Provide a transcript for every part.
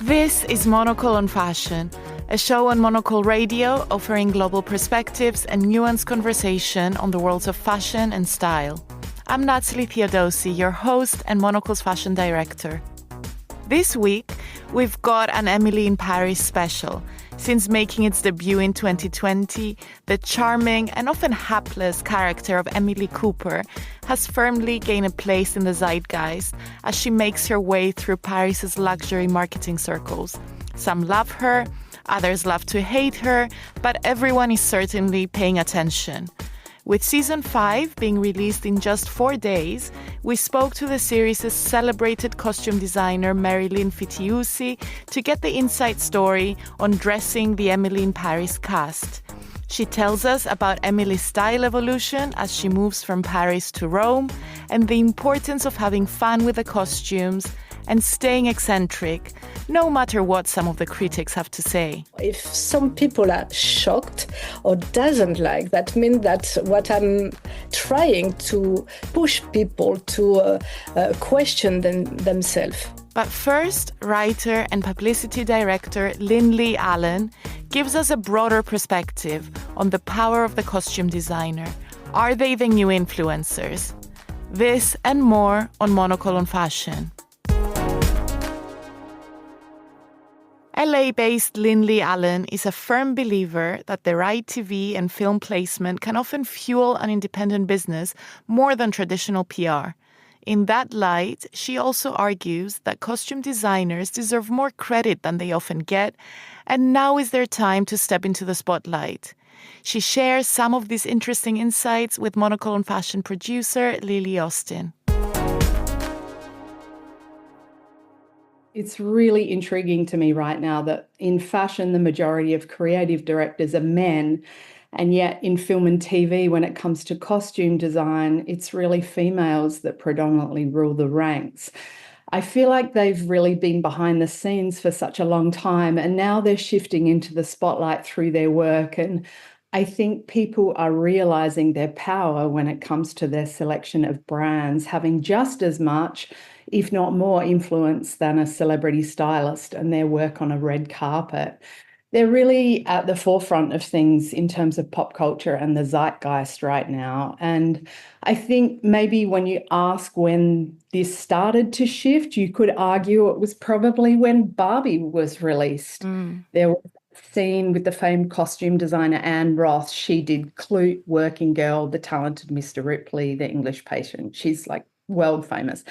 This is Monocle on Fashion, a show on Monocle Radio offering global perspectives and nuanced conversation on the worlds of fashion and style. I'm Linlee Fitoussi, your host and Monocle's fashion director. This week, we've got an Emily in Paris special. Since making its debut in 2020, the charming and often hapless character of Emily Cooper has firmly gained a place in the zeitgeist as she makes her way through Paris's luxury marketing circles. Some love her, others love to hate her, but everyone is certainly paying attention. With Season 5 being released in just 4 days, we spoke to the series' celebrated costume designer Marylin Fitoussi to get the inside story on dressing the Emily in Paris cast. She tells us about Emily's style evolution as she moves from Paris to Rome and the importance of having fun with the costumes and staying eccentric, no matter what some of the critics have to say. If some people are shocked or doesn't like, that means that what I'm trying to push people to question themselves. But first, writer and publicity director Linlee Allen gives us a broader perspective on the power of the costume designer. Are they the new influencers? This and more on Monocle on Fashion. LA-based Linlee Allen is a firm believer that the right TV and film placement can often fuel an independent business more than traditional PR. In that light, she also argues that costume designers deserve more credit than they often get, and now is their time to step into the spotlight. She shares some of these interesting insights with Monocle on Fashion producer Lily Austin. It's really intriguing to me right now that in fashion, the majority of creative directors are men. And yet in film and TV, when it comes to costume design, it's really females that predominantly rule the ranks. I feel like they've really been behind the scenes for such a long time, and now they're shifting into the spotlight through their work. And I think people are realizing their power when it comes to their selection of brands, having just as much, if not more, influence than a celebrity stylist and their work on a red carpet. They're really at the forefront of things in terms of pop culture and the zeitgeist right now. And I think maybe when you ask when this started to shift, you could argue it was probably when Barbie was released. There was a scene with the famed costume designer Anne Roth. She did Clute, Working Girl, The Talented Mr. Ripley, The English Patient. She's like world famous.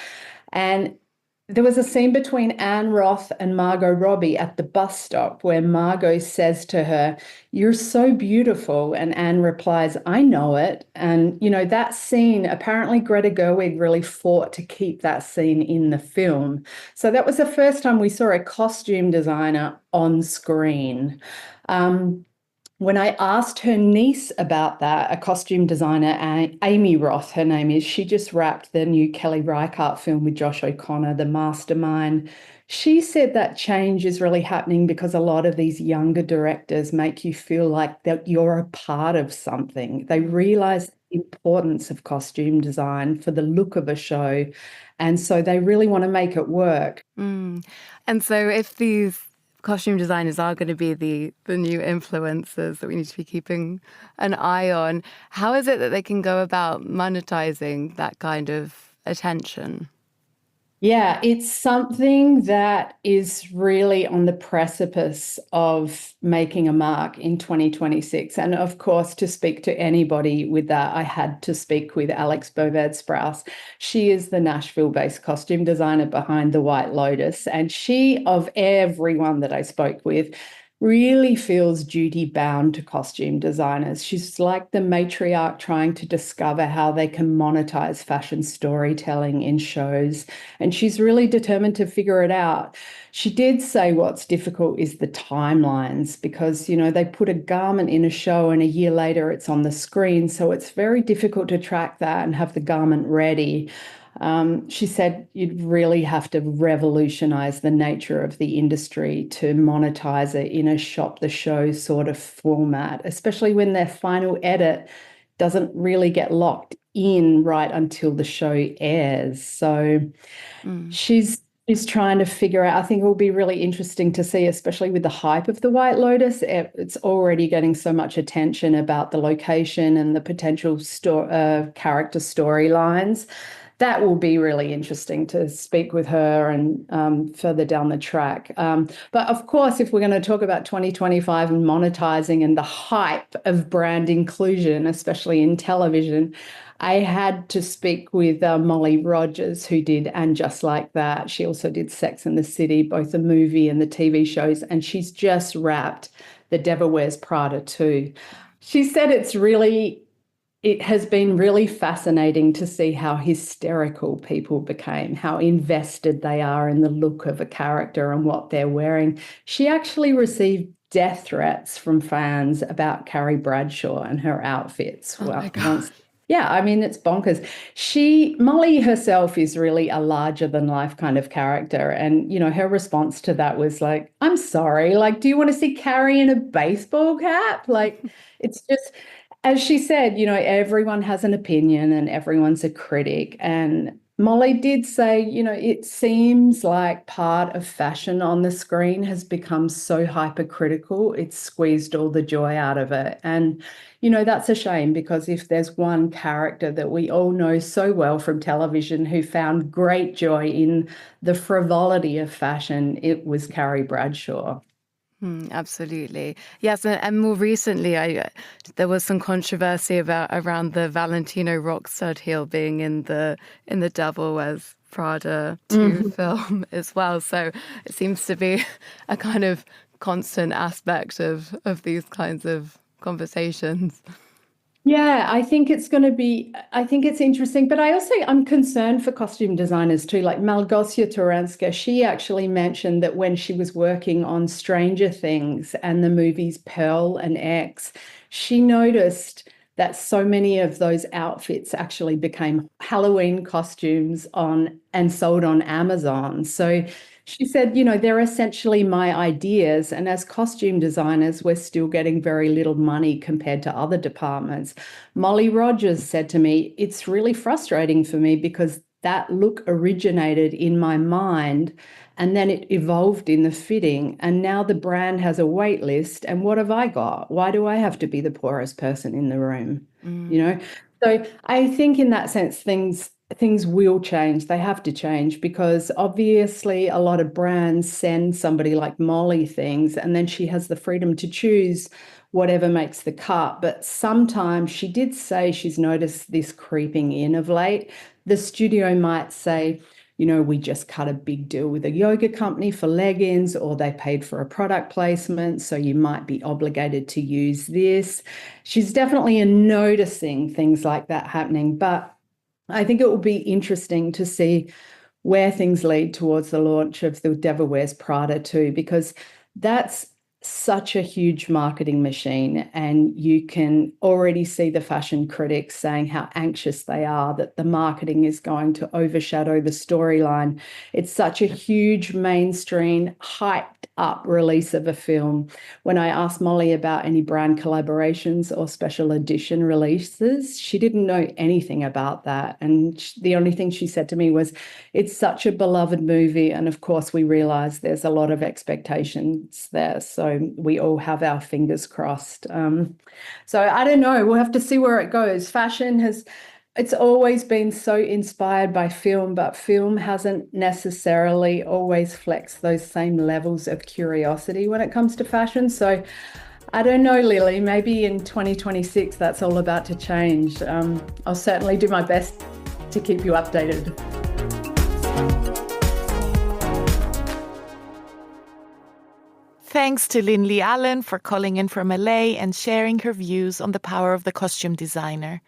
And there was a scene between Anne Roth and Margot Robbie at the bus stop where Margot says to her, "You're so beautiful." And Anne replies, "I know it." And, you know, that scene, apparently Greta Gerwig really fought to keep that scene in the film. So that was the first time we saw a costume designer on screen. When I asked her niece about that, a costume designer, Amy Roth, her name is, she just wrapped the new Kelly Reichardt film with Josh O'Connor, The Mastermind. She said that change is really happening because a lot of these younger directors make you feel like that you're a part of something. They realize the importance of costume design for the look of a show, and so they really want to make it work. And so if these costume designers are going to be the new influencers that we need to be keeping an eye on, how is it that they can go about monetizing that kind of attention? Yeah, it's something that is really on the precipice of making a mark in 2026. And of course, to speak to anybody with that, I had to speak with Alex Boved-Sprouse. She is the Nashville-based costume designer behind The White Lotus. And she, of everyone that I spoke with, really feels duty-bound to costume designers. She's like the matriarch trying to discover how they can monetize fashion storytelling in shows, and she's really determined to figure it out. She did say what's difficult is the timelines because, you know, they put a garment in a show and a year later it's on the screen, so it's very difficult to track that and have the garment ready. She said you'd really have to revolutionize the nature of the industry to monetize it in a shop the show sort of format, especially when their final edit doesn't really get locked in right until the show airs. So she's trying to figure out. I think it will be really interesting to see, especially with the hype of The White Lotus. It's already getting so much attention about the location and the potential character storylines. That will be really interesting to speak with her and further down the track. But of course, if we're going to talk about 2025 and monetizing and the hype of brand inclusion, especially in television, I had to speak with Molly Rogers, who did And Just Like That. She also did Sex and the City, both the movie and the TV shows, and she's just wrapped The Devil Wears Prada too. She said it has been really fascinating to see how hysterical people became, how invested they are in the look of a character and what they're wearing. She actually received death threats from fans about Carrie Bradshaw and her outfits. Oh my God. Yeah, I mean, it's bonkers. Molly herself is really a larger than life kind of character. And, her response to that was like, I'm sorry, like, do you want to see Carrie in a baseball cap? Like, it's just, as she said, everyone has an opinion and everyone's a critic. And Molly did say, it seems like part of fashion on the screen has become so hypercritical, it's squeezed all the joy out of it. And, that's a shame, because if there's one character that we all know so well from television who found great joy in the frivolity of fashion, it was Carrie Bradshaw. Absolutely. Yes, and more recently, there was some controversy around the Valentino rock stud heel being in the Devil Wears Prada 2 film as well. So it seems to be a kind of constant aspect of these kinds of conversations. Yeah, I think it's interesting, but I'm concerned for costume designers too. Like Malgosia Turanska, she actually mentioned that when she was working on Stranger Things and the movies Pearl and X, she noticed that so many of those outfits actually became Halloween costumes and sold on Amazon. So she said, they're essentially my ideas. And as costume designers, we're still getting very little money compared to other departments. Molly Rogers said to me, it's really frustrating for me because that look originated in my mind and then it evolved in the fitting. And now the brand has a wait list. And what have I got? Why do I have to be the poorest person in the room? So I think in that sense, things will change. They have to change, because obviously a lot of brands send somebody like Molly things and then she has the freedom to choose whatever makes the cut. But sometimes she did say she's noticed this creeping in of late. The studio might say, we just cut a big deal with a yoga company for leggings, or they paid for a product placement, so you might be obligated to use this. She's definitely noticing things like that happening, but I think it will be interesting to see where things lead towards the launch of The Devil Wears Prada 2, because that's such a huge marketing machine, and you can already see the fashion critics saying how anxious they are that the marketing is going to overshadow the storyline. It's such a huge mainstream, hyped up release of a film. When I asked Molly about any brand collaborations or special edition releases, she didn't know anything about that. And the only thing she said to me was, it's such a beloved movie. And of course, we realize there's a lot of expectations there. So we all have our fingers crossed. So I don't know. We'll have to see where it goes. It's always been so inspired by film, but film hasn't necessarily always flexed those same levels of curiosity when it comes to fashion. So I don't know, Lily, maybe in 2026 that's all about to change. I'll certainly do my best to keep you updated. Thanks to Linlee Allen for calling in from LA and sharing her views on the power of the costume designer.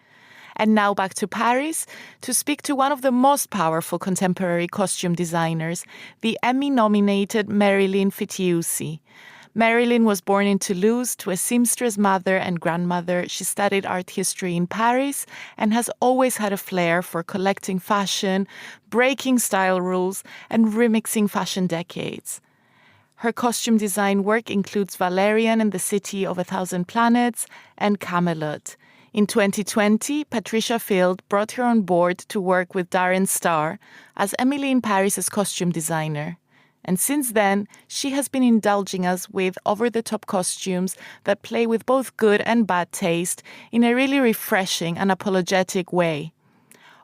And now back to Paris to speak to one of the most powerful contemporary costume designers, the Emmy-nominated Marylin Fitoussi. Marylin was born in Toulouse to a seamstress mother and grandmother. She studied art history in Paris and has always had a flair for collecting fashion, breaking style rules, and remixing fashion decades. Her costume design work includes Valerian and the City of a Thousand Planets and Camelot. In 2020, Patricia Field brought her on board to work with Darren Star as Emily in Paris' costume designer. And since then, she has been indulging us with over-the-top costumes that play with both good and bad taste in a really refreshing and unapologetic way.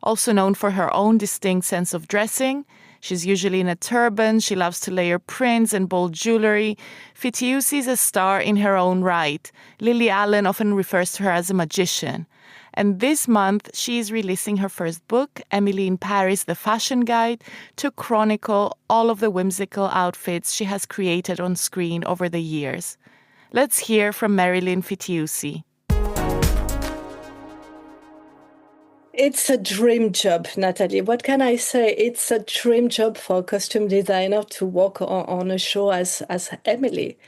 Also known for her own distinct sense of dressing, she's usually in a turban, she loves to layer prints and bold jewelry. Fitoussi is a star in her own right. Linlee Allen often refers to her as a magician. And this month, she is releasing her first book, Emily in Paris, The Fashion Guide, to chronicle all of the whimsical outfits she has created on screen over the years. Let's hear from Marylin Fitoussi. It's a dream job, Natalie. What can I say? It's a dream job for a costume designer to work on a show as Emily.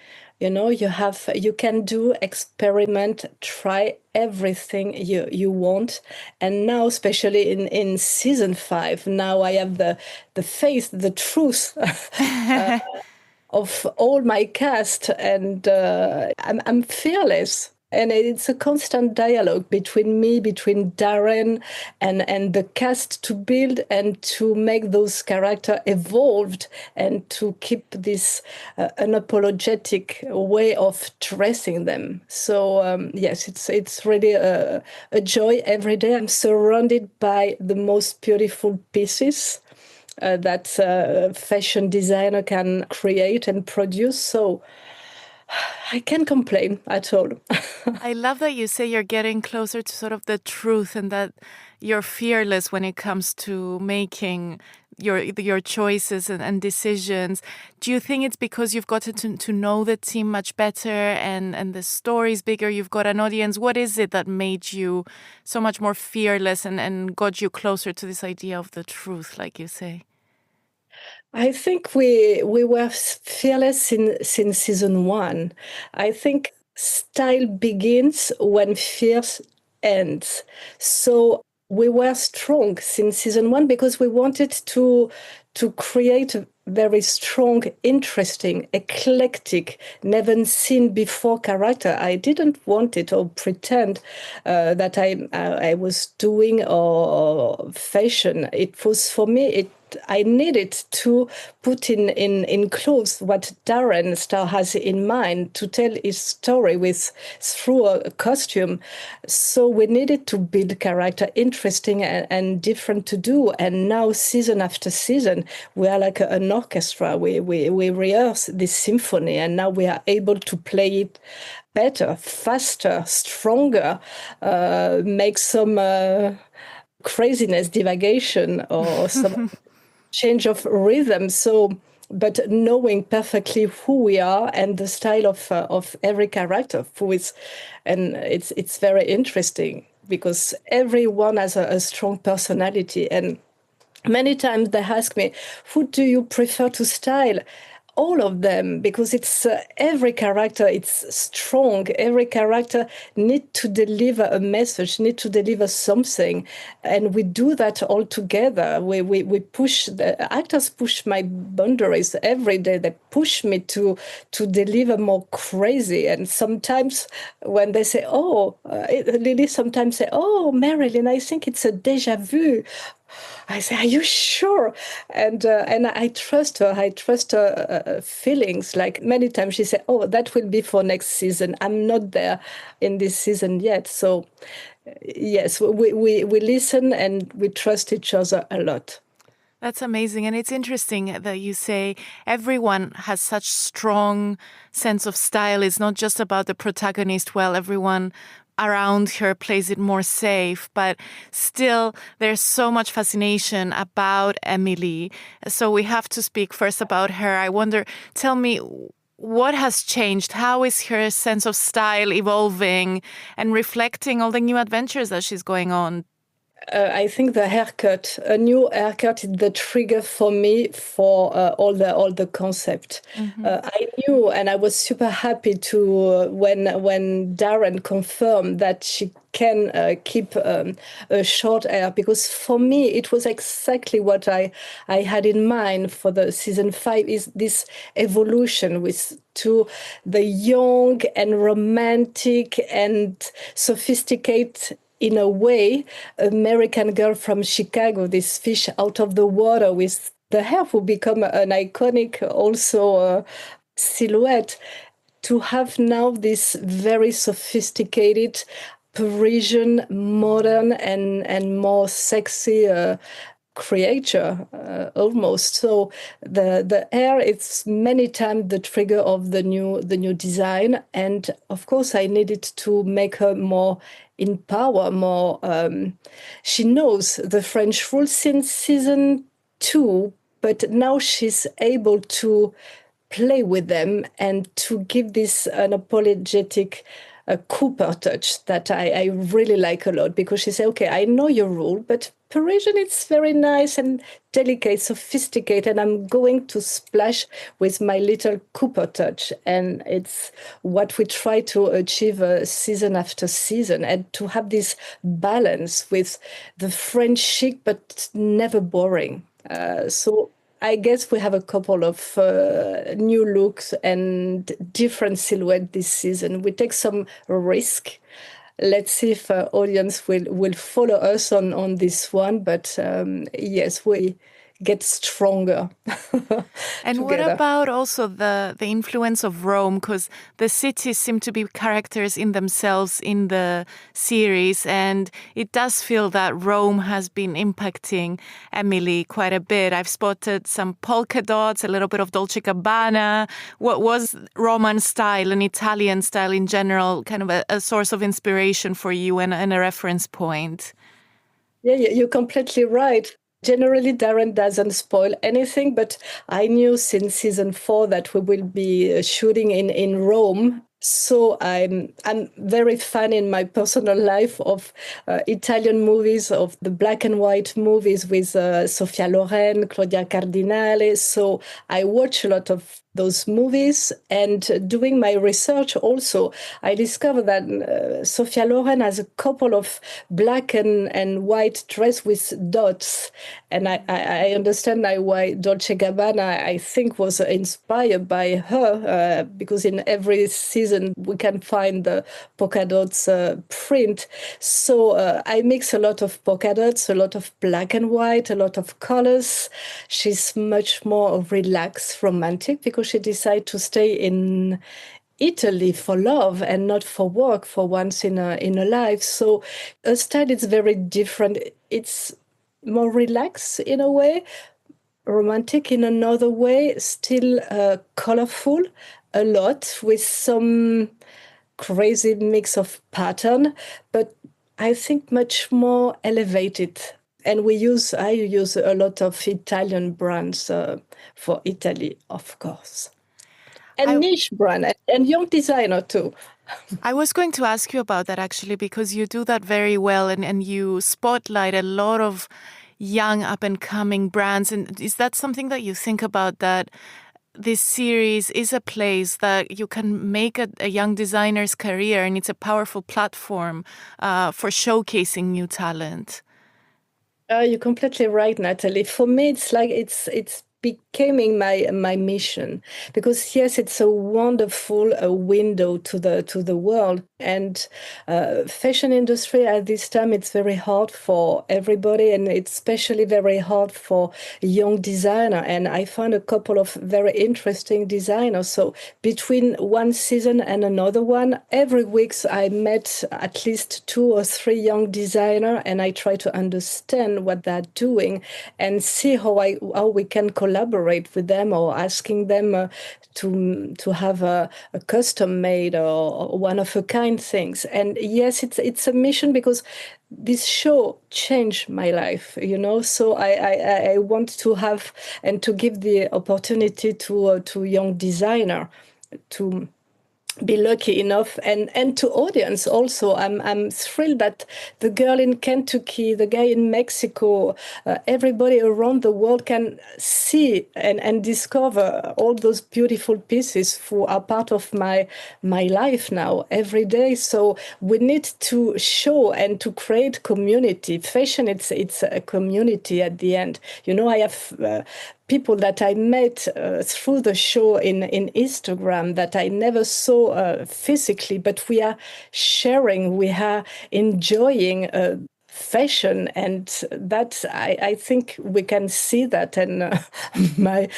You know, you can do, experiment, try everything you want. And now, especially in season 5, now I have the face, the truth of all my cast, and I'm fearless. And it's a constant dialogue between me, between Darren and the cast to build and to make those characters evolved and to keep this unapologetic way of dressing them. So yes, it's really a joy every day. I'm surrounded by the most beautiful pieces that a fashion designer can create and produce. So I can't complain at all. I love that you say you're getting closer to sort of the truth and that you're fearless when it comes to making your choices and decisions. Do you think it's because you've gotten to know the team much better and the story's bigger, you've got an audience? What is it that made you so much more fearless and got you closer to this idea of the truth, like you say? I think we were fearless since season 1. I think style begins when fear ends. So we were strong since season 1 because we wanted to create a very strong, interesting, eclectic, never seen before character. I didn't want it or pretend that I was doing or fashion. It was for me. I needed to put in clothes what Darren Star has in mind to tell his story through a costume. So we needed to build character interesting and different to do. And now season after season, we are like an orchestra. We rehearse this symphony, and now we are able to play it better, faster, stronger, make some craziness, divagation, or some change of rhythm. So, but knowing perfectly who we are and the style of every character, and it's very interesting because everyone has a strong personality. And many times they ask me, who do you prefer to style? All of them, because it's every character, it's strong. Every character needs to deliver a message, need to deliver something. And we do that all together. We push, the actors push my boundaries every day. They push me to deliver more crazy. And sometimes when they say, Lily sometimes say, oh, Marylin, I think it's a déjà vu. I say, are you sure? And I trust her. I trust her feelings. Like many times she said, oh, that will be for next season. I'm not there in this season yet. So yes, we listen and we trust each other a lot. That's amazing. And it's interesting that you say everyone has such strong sense of style. It's not just about the protagonist. Well, everyone around her plays it more safe, but still there's so much fascination about Emily. So we have to speak first about her. I wonder, tell me, what has changed? How is her sense of style evolving and reflecting all the new adventures that she's going on? I think the haircut, a new haircut, is the trigger for me for all the concept. I knew, and I was super happy to when Darren confirmed that she can keep a short hair, because for me it was exactly what I had in mind for the season 5, is this evolution to the young and romantic and sophisticated, in a way, American girl from Chicago, this fish out of the water with the hair, will become an iconic also silhouette. To have now this very sophisticated Parisian, modern and more sexy creature, almost. So the hair, it's many times the trigger of the new design, and of course I needed to make her more in power, more. She knows the French rules since season 2, but now she's able to play with them and to give this unapologetic Cooper touch that I really like a lot, because she said, okay, I know your rule, but Parisian, it's very nice and delicate, sophisticated, and I'm going to splash with my little Cooper touch. And it's what we try to achieve season after season, and to have this balance with the French chic, but never boring. So I guess we have a couple of new looks and different silhouettes this season. We take some risk. Let's see if audience will follow us on this one. But yes, we get stronger. And what about also the influence of Rome? Because the cities seem to be characters in themselves in the series, and it does feel that Rome has been impacting Emily quite a bit. I've spotted some polka dots, a little bit of Dolce Gabbana. What was Roman style and Italian style in general kind of a source of inspiration for you and a reference point? Yeah, you're completely right. Generally, Darren doesn't spoil anything, but I knew since season 4 that we will be shooting in Rome. So I'm very fan in my personal life of Italian movies, of the black and white movies with Sofia Loren, Claudia Cardinale. So I watch a lot of those movies, and doing my research also, I discovered that Sofia Loren has a couple of black and white dress with dots. And I understand now why Dolce Gabbana, I think, was inspired by her, because in every season we can find the polka dots print. So I mix a lot of polka dots, a lot of black and white, a lot of colors. She's much more relaxed, romantic, because she decided to stay in Italy for love and not for work for once in a life. So her style is very different. It's more relaxed in a way, romantic in another way, still colorful a lot, with some crazy mix of pattern, but I think much more elevated. And I use a lot of Italian brands for Italy, of course. And niche brand and young designer too. I was going to ask you about that actually, because you do that very well, and you spotlight a lot of young up-and-coming brands. And is that something that you think about, that this series is a place that you can make a young designer's career, and it's a powerful platform for showcasing new talent? You're completely right, Natalie. For me, it's like it's becoming my mission, because yes, it's a wonderful window to the world, and fashion industry at this time, it's very hard for everybody, and it's especially very hard for young designer. And I found a couple of very interesting designers. So between one season and another one, every week I met at least 2 or 3 young designers, and I try to understand what they're doing and see how we can collaborate with them, or asking them to have a custom made or one of a kind things. And yes, it's a mission, because this show changed my life, so I want to have and to give the opportunity to young designer to be lucky enough, and to audience also. I'm thrilled that the girl in Kentucky, the guy in Mexico, everybody around the world can see and discover all those beautiful pieces who are part of my life now every day. So we need to show and to create community. Fashion, it's a community at the end. I have people that I met through the show in Instagram that I never saw physically, but we are sharing, we are enjoying fashion, and that I think we can see that. And my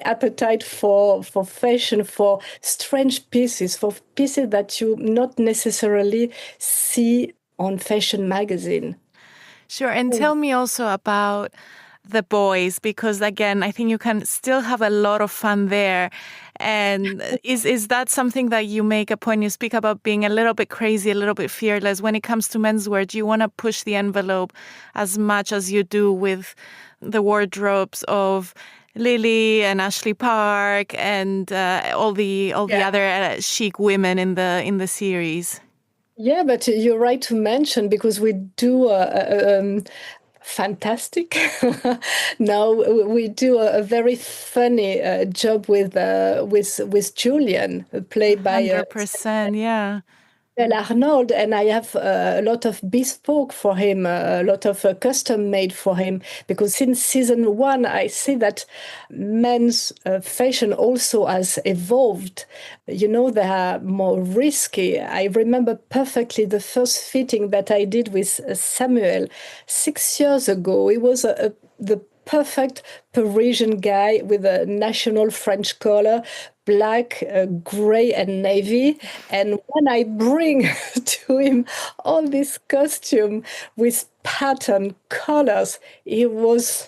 appetite for fashion, for strange pieces, for pieces that you not necessarily see on fashion magazine. Sure. And tell me also about the boys, because again, I think you can still have a lot of fun there. And is that something that you make a point? You speak about being a little bit crazy, a little bit fearless. When it comes to menswear, do you want to push the envelope as much as you do with the wardrobes of Lily and Ashley Park and all the other chic women in the series? Yeah, but you're right to mention, because we do fantastic. Now we do a very funny job with Julian, played by 100%, yeah. Arnold, and I have a lot of bespoke for him, a lot of custom made for him, because since season 1, I see that men's fashion also has evolved. They are more risky. I remember perfectly the first fitting that I did with Samuel 6 years ago. He was the perfect Parisian guy with a national French collar, black, gray, and navy. And when I bring to him all this costume with pattern, colors, he was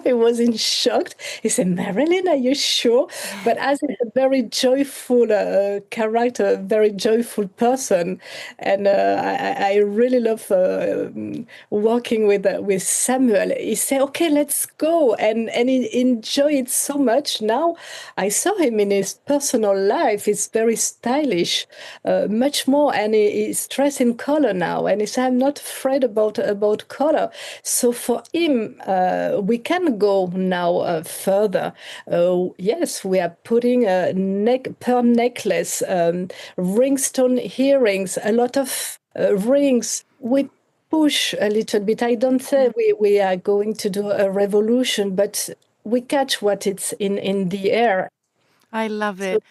he was in shock. He said, "Marylin, are you sure?" But as a very joyful character, a very joyful person, and I really love working with Samuel. He said, "Okay, let's go," and he enjoyed it so much. Now I saw him in his personal life. He's very stylish, much more, and he's dressed in color now. And he said, "I'm not afraid about color." So for him, we can go now further. Yes, we are putting a pearl necklace, ringstone earrings, a lot of rings. We push a little bit. I don't say we are going to do a revolution, but we catch what it's in the air. I love it.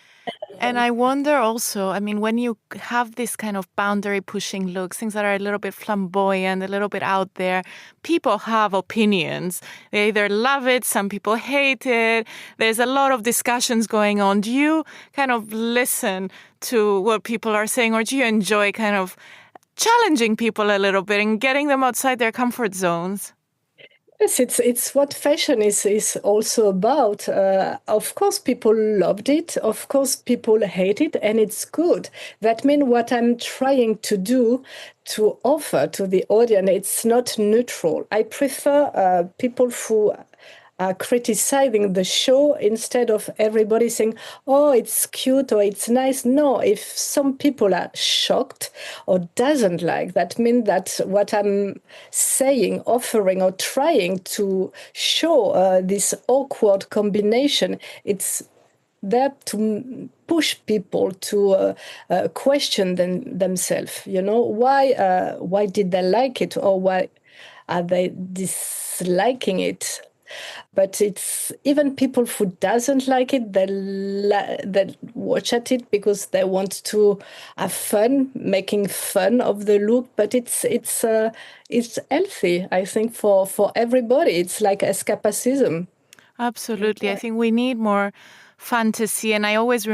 And I wonder also, I mean, when you have this kind of boundary pushing looks, things that are a little bit flamboyant, a little bit out there, people have opinions. They either love it, some people hate it. There's a lot of discussions going on. Do you kind of listen to what people are saying, or do you enjoy kind of challenging people a little bit and getting them outside their comfort zones? Yes, it's what fashion is also about. Of course, people loved it. Of course, people hate it, and it's good. That means what I'm trying to do to offer to the audience, it's not neutral. I prefer people who are criticizing the show instead of everybody saying, "Oh, it's cute," or "It's nice." No, if some people are shocked or doesn't like, that means that what I'm saying, offering, or trying to show this awkward combination, it's there to push people to question themselves. Why did they like it, or why are they disliking it? But it's even people who doesn't like it, they watch at it because they want to have fun, making fun of the look. But it's healthy, I think, for everybody. It's like escapism. Absolutely. I think we need more fantasy. And I always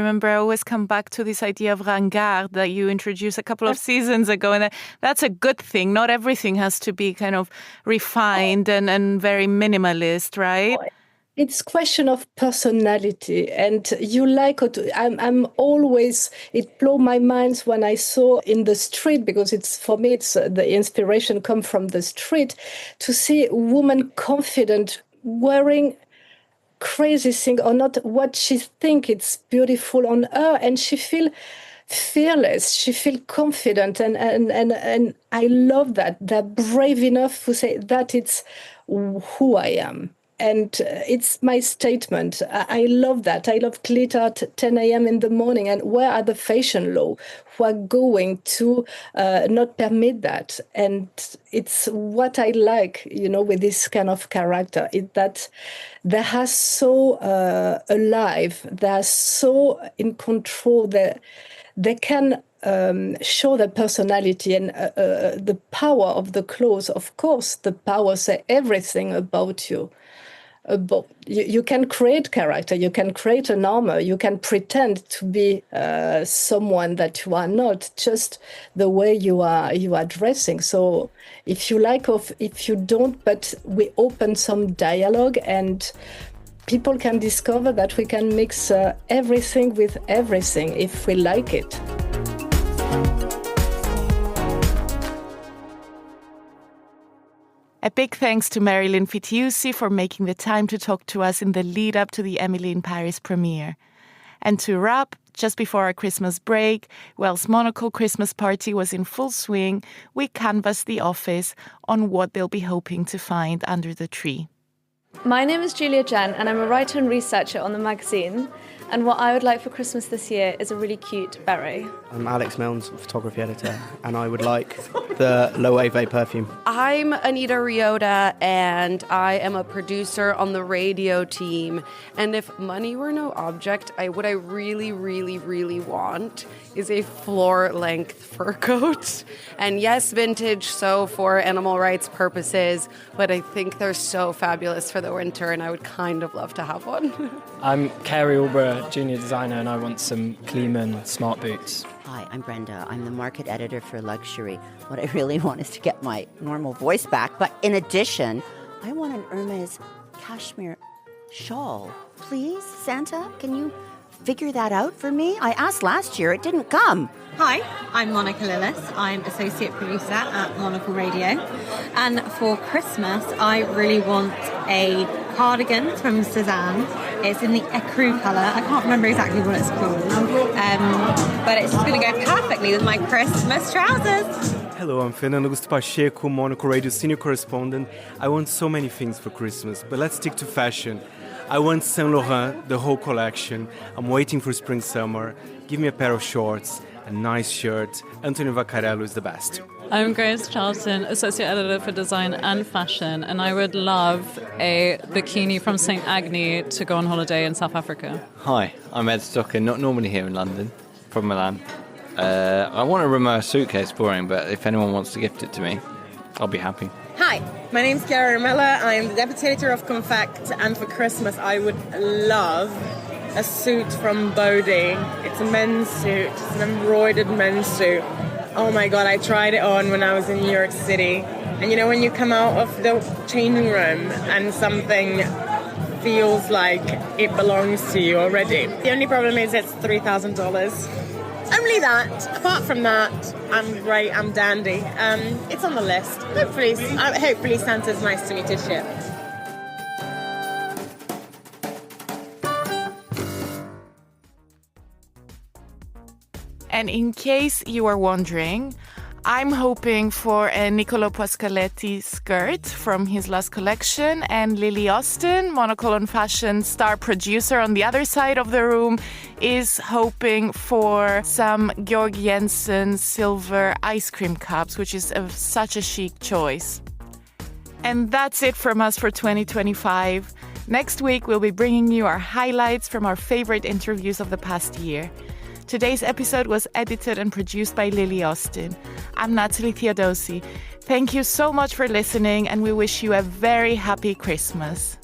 come back to this idea of ringard that you introduced a couple of seasons ago. And that's a good thing. Not everything has to be kind of refined and very minimalist, right? It's question of personality, and you like it. I'm always, it blew my mind when I saw in the street, because for me it's the inspiration come from the street, to see women confident wearing crazy thing or not what she think it's beautiful on her, and she feel fearless. She feels confident, and I love that. They're brave enough to say that it's who I am. And it's my statement. I love that. I love glitter at 10 a.m. in the morning. And where are the fashion law who are going to not permit that? And it's what I like, with this kind of character, is that they are so alive. They are so in control. They can show their personality and the power of the clothes. Of course, the power say everything about you. But you can create character, you can create an armor, you can pretend to be someone that you are not, just the way you are dressing. So if you like or if you don't, but we open some dialogue and people can discover that we can mix everything with everything if we like it. A big thanks to Marylin Fitoussi for making the time to talk to us in the lead up to the Emily in Paris premiere. And to wrap, just before our Christmas break, whilst Monocle Christmas party was in full swing, we canvassed the office on what they'll be hoping to find under the tree. My name is Julia Jen and I'm a writer and researcher on the magazine. And what I would like for Christmas this year is a really cute beret. I'm Alex Milnes, photography editor, and I would like the Loewe perfume. I'm Anita Ryota, and I am a producer on the radio team. And if money were no object, what I really, really, really want is a floor-length fur coat. And yes, vintage, so for animal rights purposes, but I think they're so fabulous for the winter, and I would kind of love to have one. I'm Carrie Alber, junior designer, and I want some Kleeman smart boots. Hi, I'm Brenda. I'm the market editor for Luxury. What I really want is to get my normal voice back. But in addition, I want an Hermes cashmere shawl. Please, Santa, can you figure that out for me? I asked last year, it didn't come. Hi, I'm Monica Lillis. I'm associate producer at Monocle Radio. And for Christmas, I really want a cardigan from Suzanne. It's in the ecru colour. I can't remember exactly what it's called. But it's just going to go perfectly with my Christmas trousers. Hello, I'm Fernando Augusto Pacheco, Monocle Radio senior correspondent. I want so many things for Christmas, but let's stick to fashion. I want Saint Laurent, the whole collection. I'm waiting for spring, summer. Give me a pair of shorts, a nice shirt. Antonio Vaccarello is the best. I'm Grace Charlton, Associate Editor for Design and Fashion, and I would love a bikini from St. Agni to go on holiday in South Africa. Hi, I'm Ed Stocker, not normally here in London, from Milan. I want a Rimowa suitcase, boring, but if anyone wants to gift it to me, I'll be happy. Hi, my name's Chiara Ramella. I'm the Deputy Editor of Confect, and for Christmas I would love a suit from Bodhi. It's a men's suit, it's an embroidered men's suit. Oh my God, I tried it on when I was in New York City. And you know when you come out of the changing room and something feels like it belongs to you already. The only problem is it's $3,000. Only that. Apart from that, I'm great, I'm dandy. It's on the list. Hopefully Santa's nice to me to ship. And in case you are wondering, I'm hoping for a Niccolo Pascaletti skirt from his last collection, and Lily Austin, Monocle on Fashion star producer on the other side of the room, is hoping for some Georg Jensen silver ice cream cups, which is such a chic choice. And that's it from us for 2025. Next week, we'll be bringing you our highlights from our favorite interviews of the past year. Today's episode was edited and produced by Linlee Allen. I'm Natalie Theodosi. Thank you so much for listening, and we wish you a very happy Christmas.